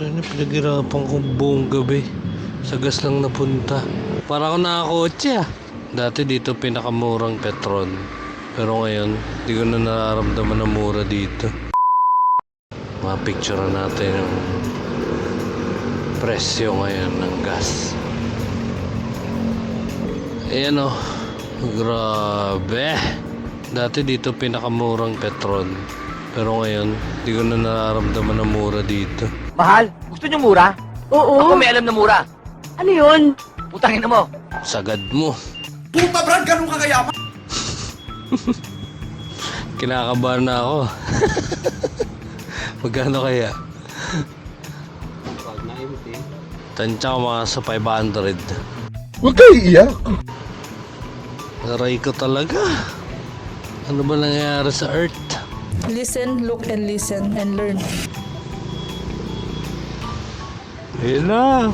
Ito na pinaghirapan ko buong gabi. Sa gas lang napunta. Para ako nakakotse ah. Dati dito pinakamurang Petron. Pero ngayon, di ko na nararamdaman na mura dito. Mapicture natin yung presyo ngayon ng gas. Ayan o. Grabe. Dati dito pinakamurang Petron. Pero ngayon, di ko na nararamdaman na mura dito. Mahal, gusto niyo mura? Oo. Ako may alam na mura. Ano yun? Putangin na mo. Sagad mo. Puta Brad, ganun ka kayaman? Kinakabahan na ako. Magkano kaya? Tansya ko mga sa 500. Huwag kayo iiyak. Aray ko talaga. Ano ba nangyayari sa Earth? Listen, look, and listen, and learn. Ayun na.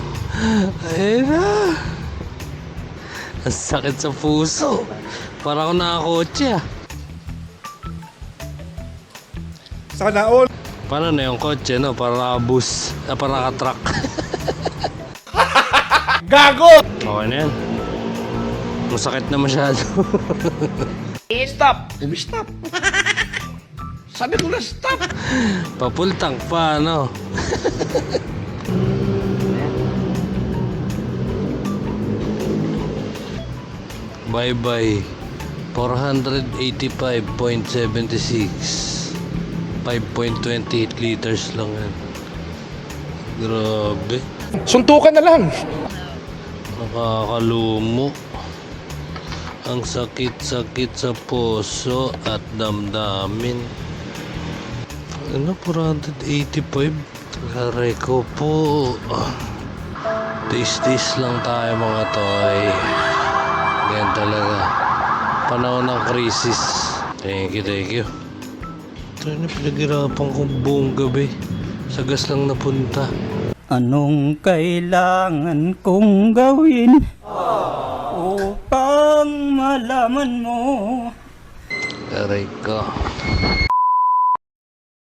Ayun na. Ang sakit sa puso. Para ako nakakotse ah. Sana all. Paano na yung kotse no? Para nakabus. Para nakatruck. Gago! Okay na yan. Masakit na masyado. Stop! Stop! Sabi ko na stop! Papultang pa ano. Bye bye. 485.76. 5.28 liters lang yan. Grabe. Suntukan na lang. Nakakalumo. Ang sakit-sakit sa puso at damdamin. Ano, 485? Aray ko po. Tis-tis lang tayo mga toy. Ganyan talaga. Panahon ng krisis. Thank you, thank you. Ito na pinaghirapan ko buong gabi. Sa gas lang napunta. Anong kailangan kong gawin upang malaman mo? Aray ko.